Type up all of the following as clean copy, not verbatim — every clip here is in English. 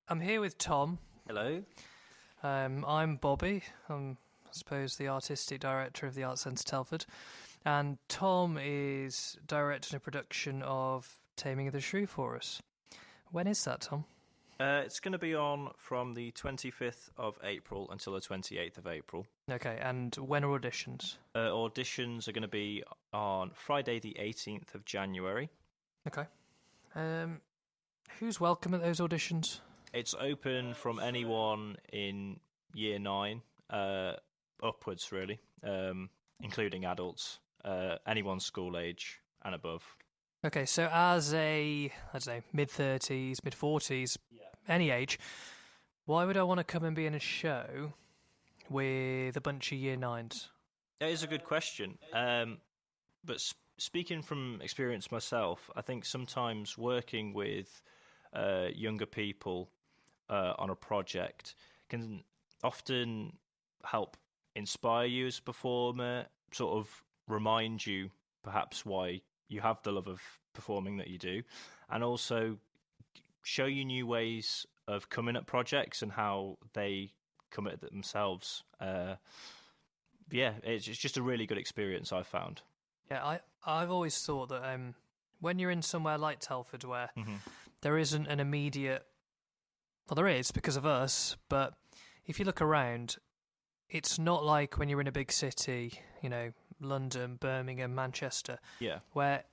I'm here with Tom. Hello. I'm Bobby. I'm, I suppose, the artistic director of the Art Centre Telford. And Tom is directing a production of Taming of the Shrew for us. When is that, Tom? It's going to be on from the 25th of April until the 28th of April. Okay, and when are auditions? Auditions are going to be on Friday, the 18th of January. Okay. Who's welcome at those auditions? It's open from anyone in year 9 upwards, really, including adults, anyone school age and above. Okay, so as a, I don't know, mid-30s, mid-40s, any age, why would I want to come and be in a show with a bunch of year 9s? That is a good question. But speaking from experience myself, I think sometimes working with younger people on a project can often help inspire you as a performer, sort of remind you perhaps why you have the love of performing that you do, and also show you new ways of coming at projects and how they come at it themselves. It's just a really good experience, I've found. Yeah, I've always thought that when you're in somewhere like Telford where Mm-hmm. there isn't an immediate... Well, there is because of us, but if you look around, it's not like when you're in a big city, London, Birmingham, Manchester, Yeah. where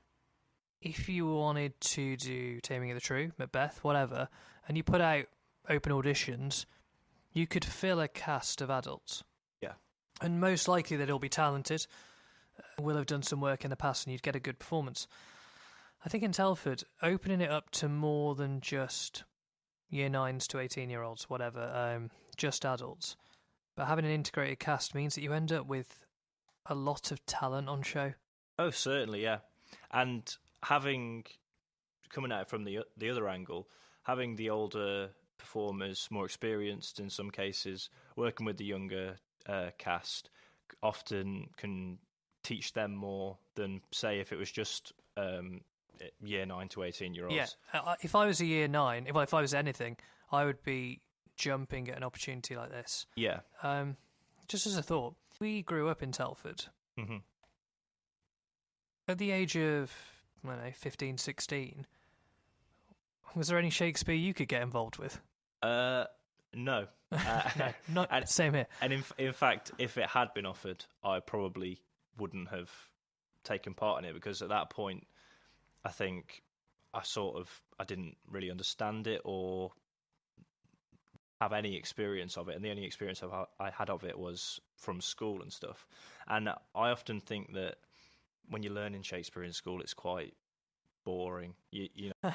if you wanted to do Taming of the Shrew, Macbeth, whatever, and you put out open auditions, you could fill a cast of adults. Yeah. And most likely they'd all be talented, will have done some work in the past, and you'd get a good performance. I think in Telford, opening it up to more than just year 9s to 18-year-olds, whatever, just adults, but having an integrated cast means that you end up with a lot of talent on show. Oh, certainly, yeah. And coming at it from the other angle, having the older performers, more experienced in some cases, working with the younger cast, often can teach them more than, say, if it was just year 9 to 18-year-olds. Yeah, if I was a year 9, if I was anything, I would be jumping at an opportunity like this. Yeah. Just as a thought, we grew up in Telford. Mm-hmm. At the age of, I don't know, 15, 16, was there any Shakespeare you could get involved with? No. No, not same here. And in fact, if it had been offered, I probably wouldn't have taken part in it, because at that point, I think I didn't really understand it or have any experience of it, and the only experience I had of it was from school and stuff. And I often think that when you're learning Shakespeare in school, it's quite boring. You know,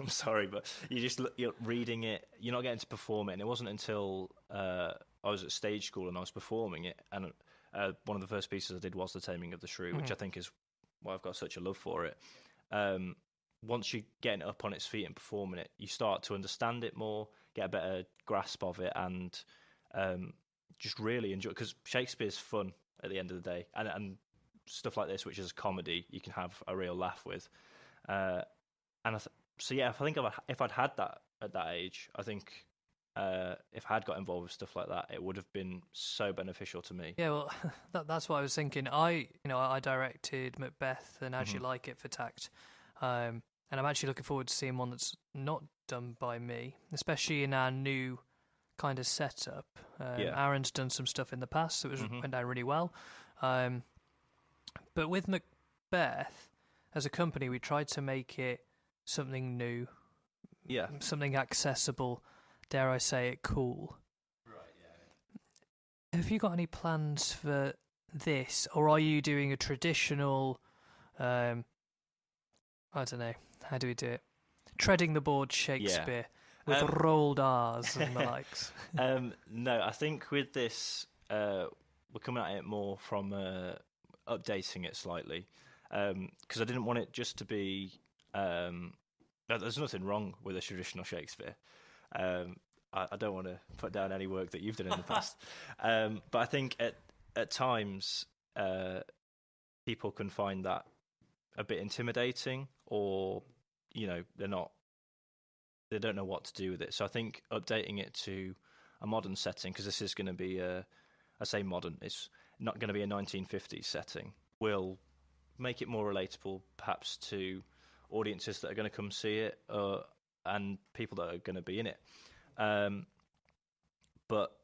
I'm sorry, but you're reading it. You're not getting to perform it. And it wasn't until I was at stage school and I was performing it, and one of the first pieces I did was the Taming of the Shrew, which I think is why I've got such a love for it. Once you're getting it up on its feet and performing it, you start to understand it more, get a better grasp of it, and just really enjoy it, because Shakespeare's fun at the end of the day, and stuff like this, which is a comedy, you can have a real laugh with. I think if I'd had that at that age, I think if I had got involved with stuff like that, it would have been so beneficial to me. Yeah, well, that's what I was thinking. I directed Macbeth and actually like it for Tact, and I'm actually looking forward to seeing one that's not done by me, especially in our new kind of setup. Aaron's done some stuff in the past that went down really well, but with Macbeth, as a company, we tried to make it something new, something accessible. Dare I say it, cool. Right, yeah. Have you got any plans for this, or are you doing a traditional, I don't know, how do we do it? Treading the board Shakespeare with rolled R's and the likes? No, I think with this, we're coming at it more from updating it slightly, because I didn't want it just to be... there's nothing wrong with a traditional Shakespeare. I don't want to put down any work that you've done in the past, but I think at times people can find that a bit intimidating, or they're not they don't know what to do with it. So I think updating it to a modern setting, because this is going to be I say modern, it's not going to be a 1950s setting, will make it more relatable, perhaps to audiences that are going to come see it, and people that are going to be in it. But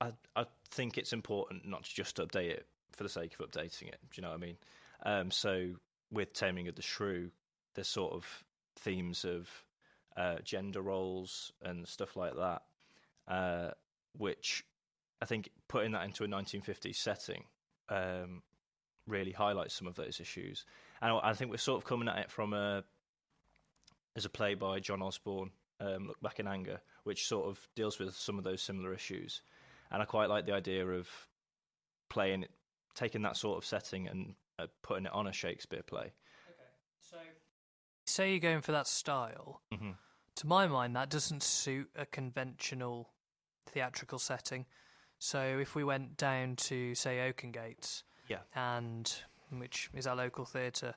I think it's important not to just update it for the sake of updating it. Do you know what I mean? So with Taming of the Shrew, there's sort of themes of gender roles and stuff like that, which I think putting that into a 1950s setting really highlights some of those issues. And I think we're sort of coming at it from as a play by John Osborne, Look Back in Anger, which sort of deals with some of those similar issues. And I quite like the idea of taking that sort of setting and putting it on a Shakespeare play. Okay, so say you're going for that style. Mm-hmm. To my mind, that doesn't suit a conventional theatrical setting. So if we went down to, say, Oakengates, and which is our local theatre,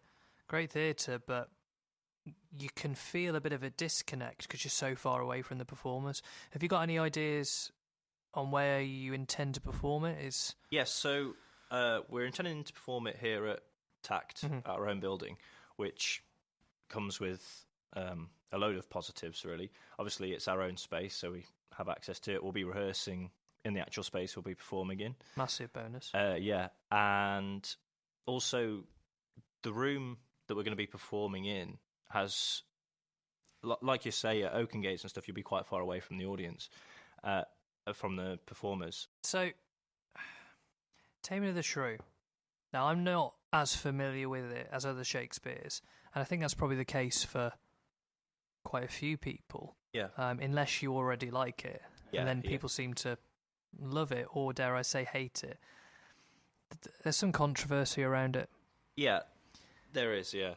great theatre, but you can feel a bit of a disconnect because you're so far away from the performers. Have you got any ideas on where you intend to perform it? Yes, so we're intending to perform it here at Tact, our own building, which comes with a load of positives, really. Obviously, it's our own space, so we have access to it. We'll be rehearsing in the actual space we'll be performing in. Massive bonus. Yeah, and also the room that we're going to be performing in has, like you say, at Oakengates and stuff, you'll be quite far away from the audience, from the performers. So, Taming of the Shrew. Now, I'm not as familiar with it as other Shakespeares, and I think that's probably the case for quite a few people. Yeah. Unless you already like it, yeah, and then people seem to love it, or dare I say, hate it. There's some controversy around it. Yeah, there is. Yeah.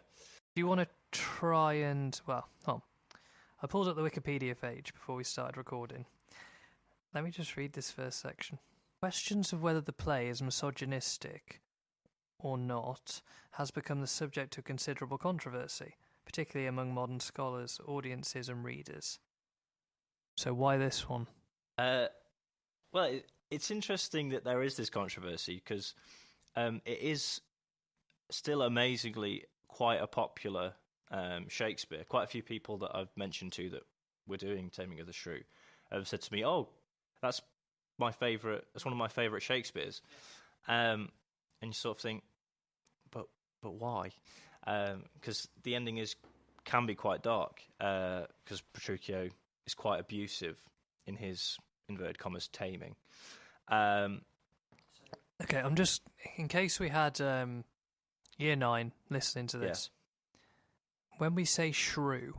Do you want to try and I pulled up the Wikipedia page before we started recording. Let me just read this first section. Questions of whether the play is misogynistic or not has become the subject of considerable controversy, particularly among modern scholars, audiences and readers. So why this one? Well, it's interesting that there is this controversy because it is still amazingly quite a popular Shakespeare. Quite a few people that I've mentioned to that we're doing Taming of the Shrew have said to me, "Oh, that's my favourite. That's one of my favourite Shakespeares." And you sort of think, but why? Because the ending can be quite dark. Because Petruchio is quite abusive in his inverted commas taming. Okay, I'm just in case we had Year 9 listening to this. When we say shrew,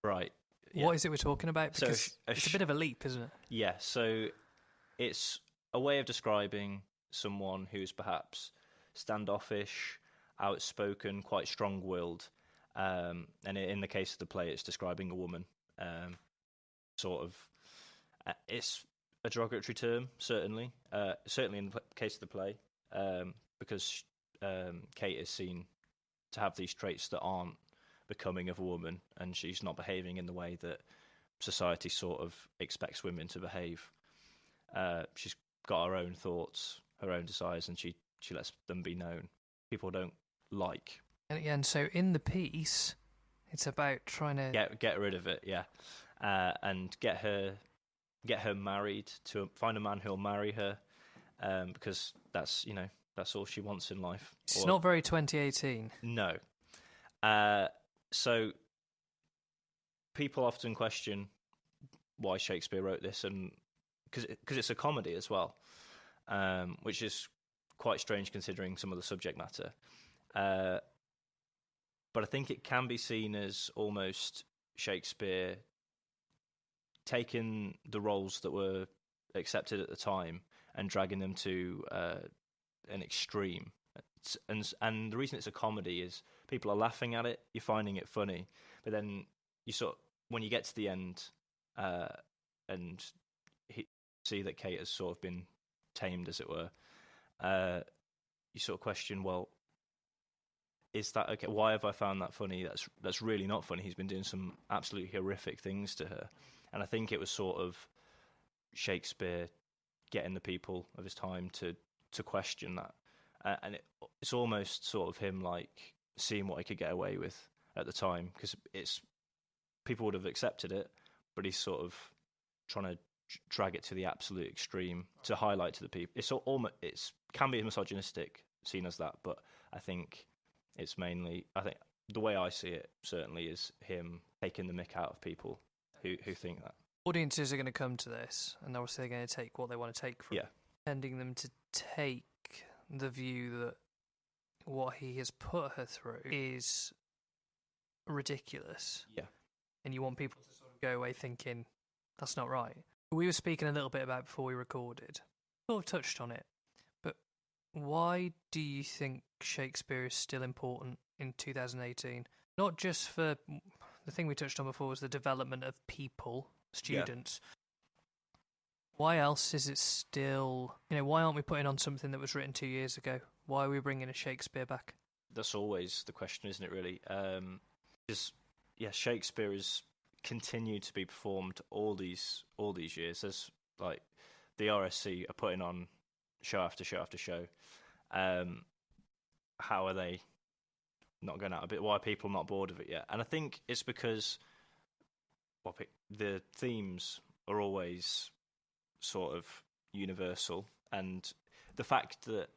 right? What is it we're talking about? Because so it's a bit of a leap, isn't it? Yeah. So it's a way of describing someone who's perhaps standoffish, outspoken, quite strong-willed, and in the case of the play, it's describing a woman. Sort of, it's a derogatory term, certainly. Certainly in the case of the play, because Kate is seen to have these traits that aren't becoming of a woman, and she's not behaving in the way that society sort of expects women to behave. She's got her own thoughts, her own desires, and she lets them be known. People don't like. And so in the piece, it's about trying to get rid of it, and get her married, to find a man who'll marry her, because that's all she wants in life. It's not very 2018. No. So people often question why Shakespeare wrote this, and because it's a comedy as well, which is quite strange considering some of the subject matter. But I think it can be seen as almost Shakespeare taking the roles that were accepted at the time and dragging them to an extreme. And the reason it's a comedy is people are laughing at it, you're finding it funny, but then when you get to the end, and see that Kate has sort of been tamed, as it were, you sort of question, well, is that okay? Why have I found that funny? That's really not funny. He's been doing some absolutely horrific things to her, and I think it was sort of Shakespeare getting the people of his time to question that, and it's almost sort of him like seeing what he could get away with at the time, because it's people would have accepted it, but he's sort of trying to drag it to the absolute extreme to highlight to the people. It's can be misogynistic seen as that, but I think it's mainly, I think the way I see it certainly is him taking the mick out of people who think that. Audiences are going to come to this, and obviously they're going to take what they want to take from it. Tending them to take the view that what he has put her through is ridiculous. Yeah. And you want people to sort of go away thinking, that's not right. We were speaking a little bit about before we recorded. Sort of touched on it. But why do you think Shakespeare is still important in 2018? Not just for the thing we touched on before was the development of people, students. Yeah. Why else is it still, why aren't we putting on something that was written 2 years ago? Why are we bringing a Shakespeare back? That's always the question, isn't it, really? Shakespeare has continued to be performed all these years. There's like the RSC are putting on show after show after show. How are they not going out a bit? Why are people not bored of it yet? And I think it's because the themes are always sort of universal, and the fact that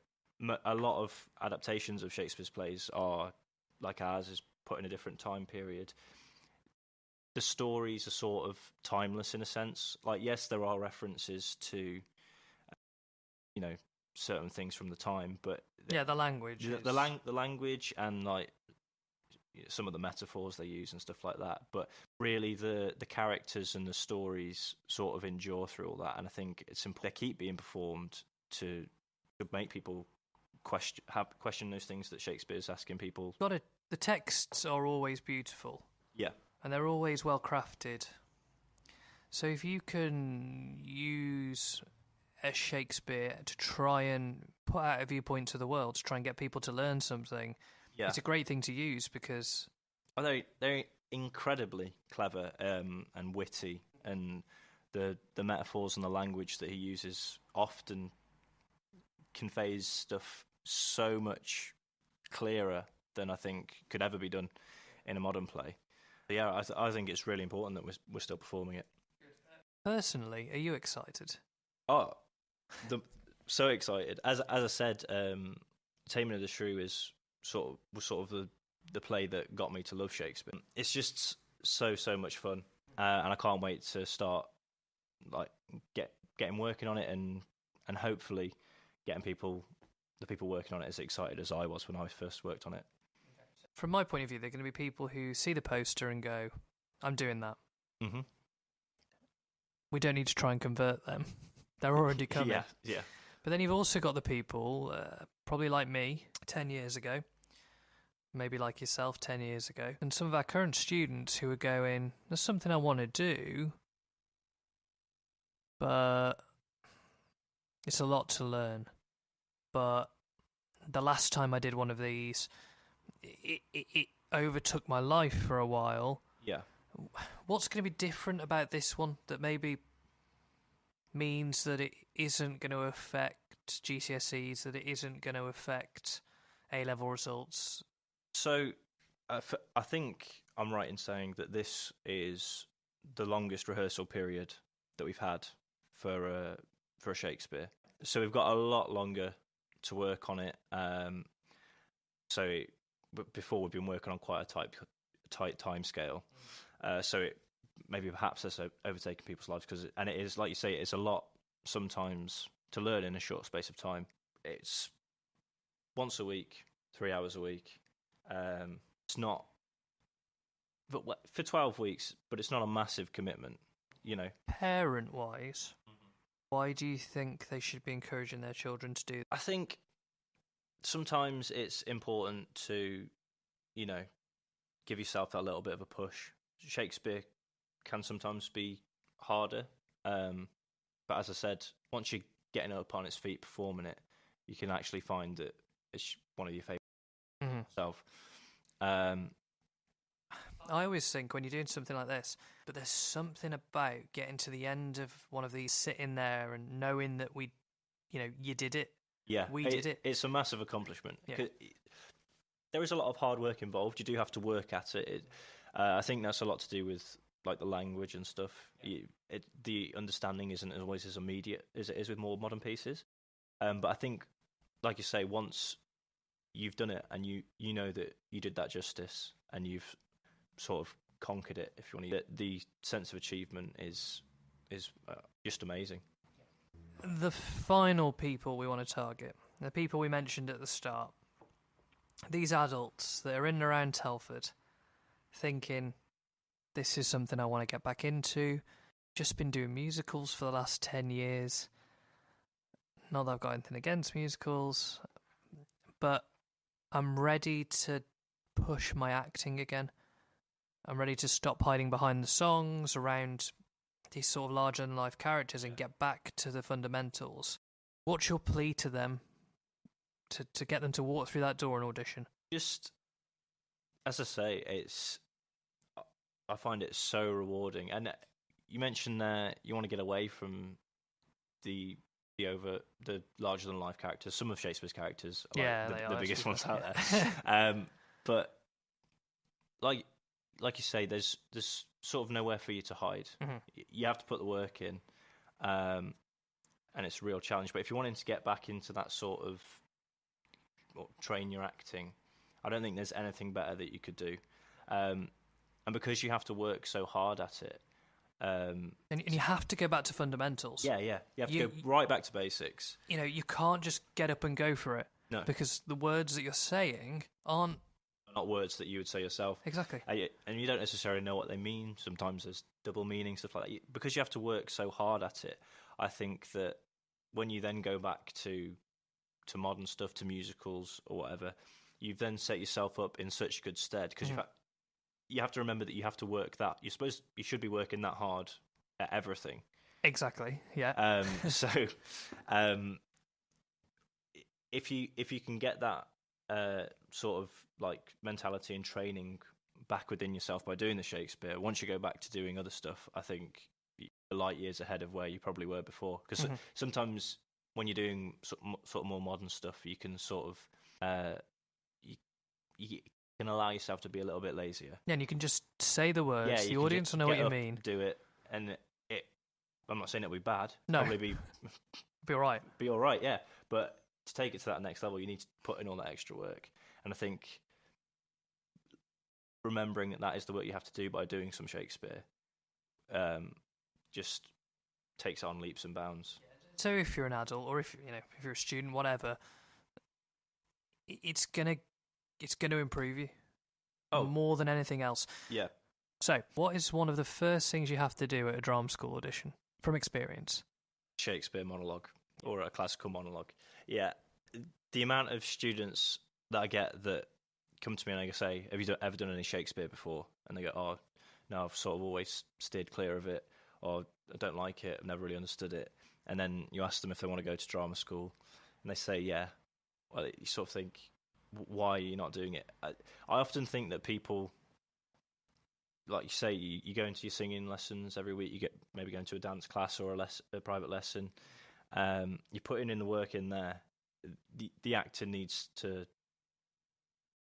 a lot of adaptations of Shakespeare's plays are like ours, is put in a different time period. The stories are sort of timeless in a sense. Like, yes, there are references to certain things from the time, but the language, the language, and like some of the metaphors they use and stuff like that. But really, the characters and the stories sort of endure through all that. And I think it's important they keep being performed to make people question those things that Shakespeare's asking people. The texts are always beautiful. Yeah. And they're always well crafted. So if you can use a Shakespeare to try and put out a viewpoint to the world, to try and get people to learn something, it's a great thing to use, because they're incredibly clever and witty, and the metaphors and the language that he uses often conveys stuff so much clearer than I think could ever be done in a modern play. Yeah, I think it's really important that we're still performing it. Personally, are you excited? Oh, so excited! As I said, Taming of the Shrew was sort of the play that got me to love Shakespeare. It's just so much fun, and I can't wait to start like getting working on it, and hopefully getting the people working on it as excited as I was when I first worked on it. From my point of view, they're going to be people who see the poster and go, I'm doing that. Mm-hmm. We don't need to try and convert them. They're already coming. Yeah. But then you've also got the people, probably like me 10 years ago, maybe like yourself 10 years ago, and some of our current students who are going, there's something I want to do, but it's a lot to learn. But the last time I did one of these, it overtook my life for a while. Yeah. What's going to be different about this one that maybe means that it isn't going to affect GCSEs, that it isn't going to affect A-level results? So I think I'm right in saying that this is the longest rehearsal period that we've had for a Shakespeare. So we've got a lot longer to work on it. But before we've been working on quite a tight time scale. So it maybe perhaps has overtaken people's lives, and it is, like you say, it's a lot sometimes to learn in a short space of time. It's once a week, 3 hours a week. It's not, but for 12 weeks, but it's not a massive commitment, Parent-wise, why do you think they should be encouraging their children to do that? I think sometimes it's important to, give yourself that little bit of a push. Shakespeare can sometimes be harder, but as I said, once you're getting up on its feet performing it, you can actually find that it's one of your favourite. myself. Um, I always think when you're doing something like this, but there's something about getting to the end of one of these, sitting there and knowing that you did it. yeah, We did it. It's a massive accomplishment. Yeah. 'Cause there is a lot of hard work involved. You do have to work at it. I think that's a lot to do with like the language and stuff. The understanding isn't always as immediate as it is with more modern pieces. But I think, like you say, once you've done it and you know that you did that justice and you've sort of conquered it, if you want to, the sense of achievement is just amazing. The final people we want to target, the people we mentioned at the start, these adults that are in and around Telford thinking, this is something I want to get back into. Just been doing musicals for the last 10 years. Not that I've got anything against musicals, but I'm ready to push my acting again. I'm ready to stop hiding behind the songs around these sort of larger-than-life characters and get back to the fundamentals. What's your plea to them to get them to walk through that door and audition? Just, as I say, I find it so rewarding. And you mentioned there you want to get away from the larger than life characters. Some of Shakespeare's characters are the biggest ones out there. But like you say, there's sort of nowhere for you to hide. Mm-hmm. You have to put the work in, and it's a real challenge. But if you're wanting to get back into that sort of train your acting, I don't think there's anything better that you could do. And because you have to work so hard at it, and you have to go back to fundamentals. Yeah. You have to go right back to basics. You can't just get up and go for it. No, because the words that you're saying aren't not words that you would say yourself. Exactly. And you don't necessarily know what they mean. Sometimes there's double meaning, stuff like that. Because you have to work so hard at it, I think that when you then go back to modern stuff, to musicals or whatever, you've then set yourself up in such good stead. Because you have to remember that you have to work that. You should be working that hard at everything. Exactly. Yeah. So, if you can get that sort of like mentality and training back within yourself by doing the Shakespeare, once you go back to doing other stuff, I think you're light years ahead of where you probably were before. Because sometimes when you're doing sort of more modern stuff, you can sort of you can allow yourself to be a little bit lazier. Yeah, and you can just say the words. Yeah, the audience will know what you mean. Do it, and I'm not saying it'll be bad. No, probably be all right. Be all right, yeah. But to take it to that next level, you need to put in all that extra work. And I think remembering that is the work you have to do by doing some Shakespeare, just takes it on leaps and bounds. So if you're an adult, or if you're a student, whatever, it's gonna improve you. More than anything else. Yeah. So, what is one of the first things you have to do at a drama school audition, from experience? Shakespeare monologue, or a classical monologue. Yeah. The amount of students that I get that come to me and I say, have you ever done any Shakespeare before? And they go, oh, no, I've sort of always steered clear of it, or I don't like it, I've never really understood it. And then you ask them if they want to go to drama school, and they say, yeah. Well, you sort of think, why are you not doing it? I often think that people, like you say, you go into your singing lessons every week, you get maybe going to a dance class or a private lesson, you're putting in the work in there. The acting needs to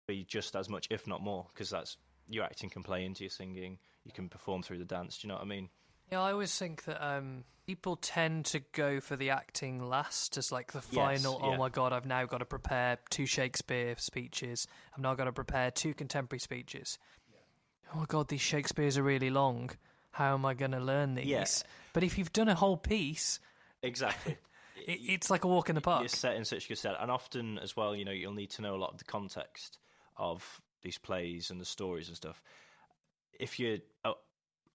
be just as much, if not more, because that's your acting can play into your singing, you can perform through the dance. Do you know what I mean? Yeah, I always think that people tend to go for the acting last as like the final, oh my God, I've now got to prepare 2 Shakespeare speeches. I've now got to prepare 2 contemporary speeches. Yeah. Oh my God, these Shakespeares are really long. How am I going to learn these? Yeah. But if you've done a whole piece... Exactly. It's like a walk in the park. You're set in such good stead. And often as well, you'll need to know a lot of the context of these plays and the stories and stuff. If you're...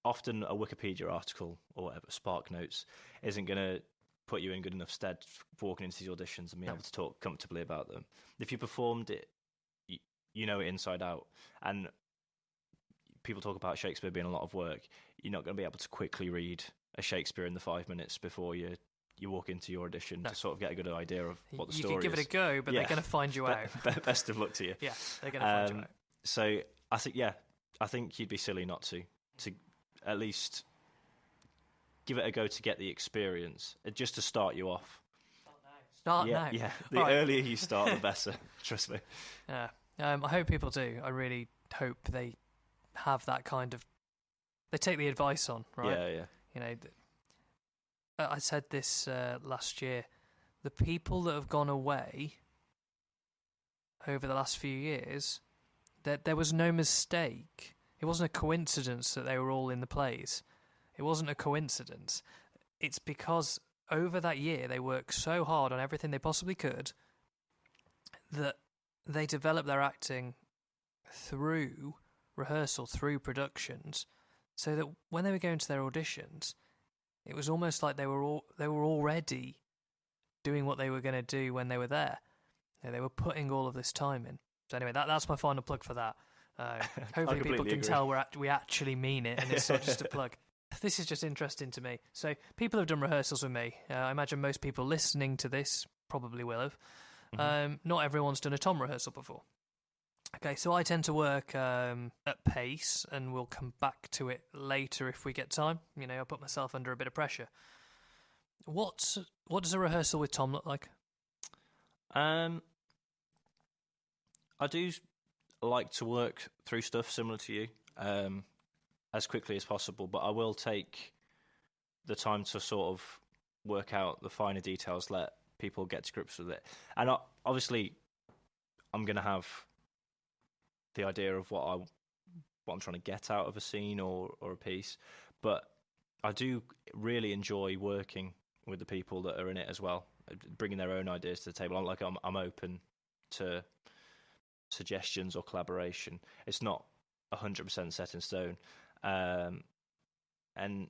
often a Wikipedia article or whatever, Spark Notes, isn't going to put you in good enough stead for walking into these auditions and being able to talk comfortably about them. If you performed it, you know it inside out. And people talk about Shakespeare being a lot of work. You're not going to be able to quickly read a Shakespeare in the 5 minutes before you're you walk into your audition to sort of get a good idea of what the story is. You can give it a go, but they're going to find you out. Best of luck to you. Yeah, they're going to find you out. So I think you'd be silly not to at least give it a go to get the experience, just to start you off. Start now. Yeah, the earlier you start, the better. Trust me. Yeah, I hope people do. I really hope they have that kind of. They take the advice on, right? Yeah. You know, I said this last year. The people that have gone away over the last few years, that there was no mistake. It wasn't a coincidence that they were all in the plays. It wasn't a coincidence. It's because over that year they worked so hard on everything they possibly could that they developed their acting through rehearsal, through productions, so that when they were going to their auditions, it was almost like they were already doing what they were going to do when they were there. You know, they were putting all of this time in. So anyway, that's my final plug for that. Hopefully people can tell we actually mean it, and it's not just a plug. This is just interesting to me. So people have done rehearsals with me. I imagine most people listening to this probably will have. Mm-hmm. Not everyone's done a Tom rehearsal before. Okay, so I tend to work at pace, and we'll come back to it later if we get time. You know, I put myself under a bit of pressure. What does a rehearsal with Tom look like? I do like to work through stuff similar to you as quickly as possible, but I will take the time to sort of work out the finer details, let people get to grips with it. And obviously, I'm going to have the idea of what I'm trying to get out of a scene or a piece, but I do really enjoy working with the people that are in it as well, bringing their own ideas to the table. I'm open to suggestions or collaboration. It's not 100% set in stone, and I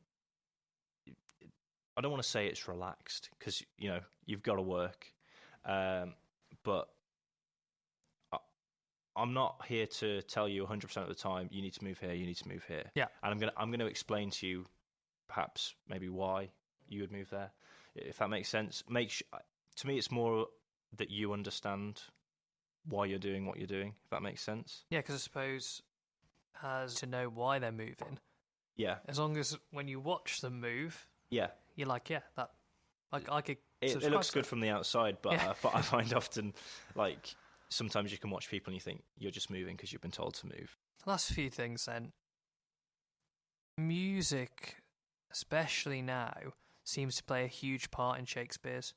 don't want to say it's relaxed because you've got to work, but I'm not here to tell you 100% of the time you need to move here, you need to move here. Yeah, and I'm gonna explain to you perhaps maybe why you would move there, if that makes sense. To me, it's more that you understand why you're doing what you're doing, if that makes sense. Yeah, because I suppose as to know why they're moving. Yeah. As long as when you watch them move, yeah, you're like, yeah, that I could. It looks good from the outside, but yeah. I find often sometimes you can watch people and you think you're just moving because you've been told to move. Last few things then. Music, especially now, seems to play a huge part in Shakespeare's.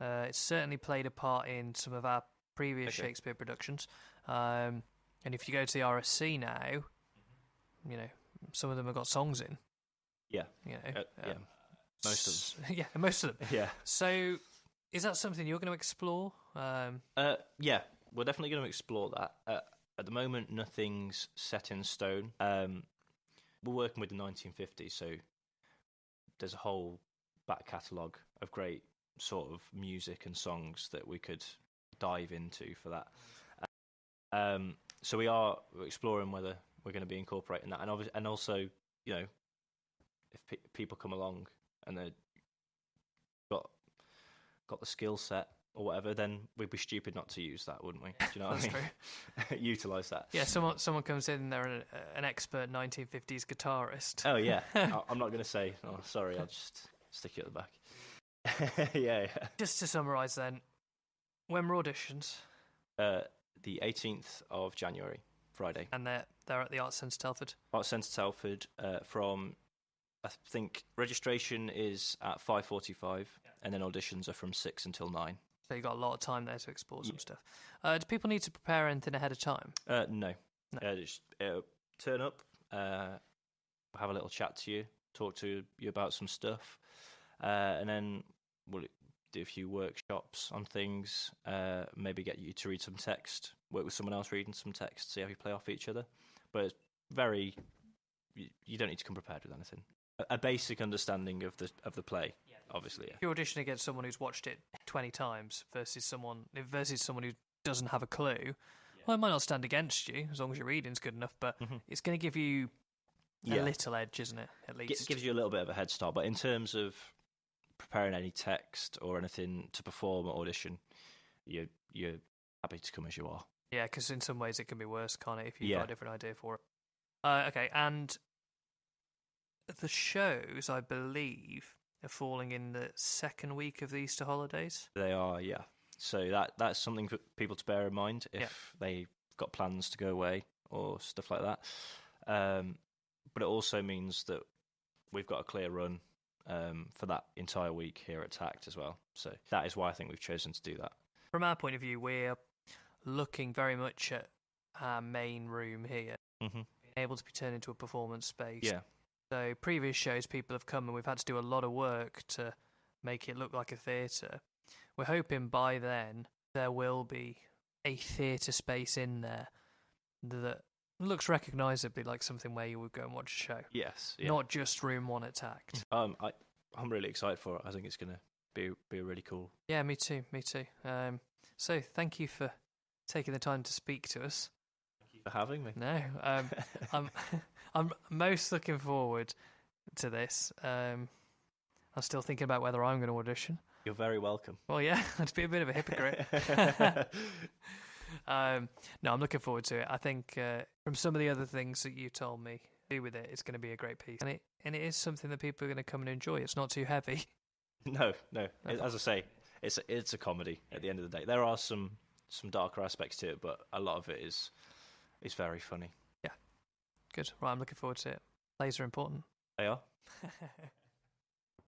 It's certainly played a part in some of our previous Shakespeare productions. And if you go to the RSC now, some of them have got songs in. Yeah. Yeah. Most of them. Yeah, most of them. Yeah. So, is that something you're going to explore? Yeah, we're definitely going to explore that. At the moment, nothing's set in stone. We're working with the 1950s, so there's a whole back catalogue of great sort of music and songs that we could dive into for that. So we're exploring whether we're going to be incorporating that, and also, if people come along and they've got the skill set or whatever, then we'd be stupid not to use that, wouldn't we? Do you know what I mean? True. Utilise that. Yeah, someone comes in, they're an expert 1950s guitarist. Oh yeah, I'm not going to say, oh sorry, I'll just stick you at the back. Yeah. Just to summarise then, when were auditions? The 18th of January, Friday. And they're at the Arts Centre Telford? Arts Centre Telford from, I think, registration is at 5:45, and then auditions are from 6 until 9. So you've got a lot of time there to explore some stuff. Do people need to prepare anything ahead of time? No. Just turn up, have a little chat to you, talk to you about some stuff, and then we'll do a few workshops on things, maybe get you to read some text, work with someone else reading some text, see how you play off each other. But it's you don't need to come prepared with anything. A basic understanding of the play, obviously. Yeah. If you're auditioning against someone who's watched it 20 times versus someone who doesn't have a clue, well, it might not stand against you as long as your reading's good enough, but it's going to give you a little edge, isn't it? At least it gives you a little bit of a head start. But in terms of preparing any text or anything to perform at audition, you're happy to come as you are. Yeah, because in some ways it can be worse, can't it, if you've Yeah. got a different idea for it. Okay, and the shows, I believe, are falling in the second week of the Easter holidays. They are, yeah. So that's something for people to bear in mind if they've got plans to go away or stuff like that. But it also means that we've got a clear run for that entire week here at Tact as well. So that is why I think we've chosen to do that. From our point of view, we're looking very much at our main room here, being able to be turned into a performance space. Yeah. So previous shows, people have come and we've had to do a lot of work to make it look like a theatre. We're hoping by then there will be a theatre space in there that looks recognisably like something where you would go and watch a show. Yes. Yeah. Not just room 1 at Tact. I'm really excited for it. I think it's going to be really cool. Yeah, me too. So thank you for taking the time to speak to us. Thank you for having me. No, I'm most looking forward to this. I'm still thinking about whether I'm going to audition. You're very welcome. Well, yeah, I'd be a bit of a hypocrite. No, I'm looking forward to it. I think from some of the other things that you told me, do with it, it's going to be a great piece, and it is something that people are going to come and enjoy. It's not too heavy. No. As I say, it's a comedy at the end of the day. There are some darker aspects to it, but a lot of it is very funny. Yeah, good. Right, I'm looking forward to it. Plays are important. They are.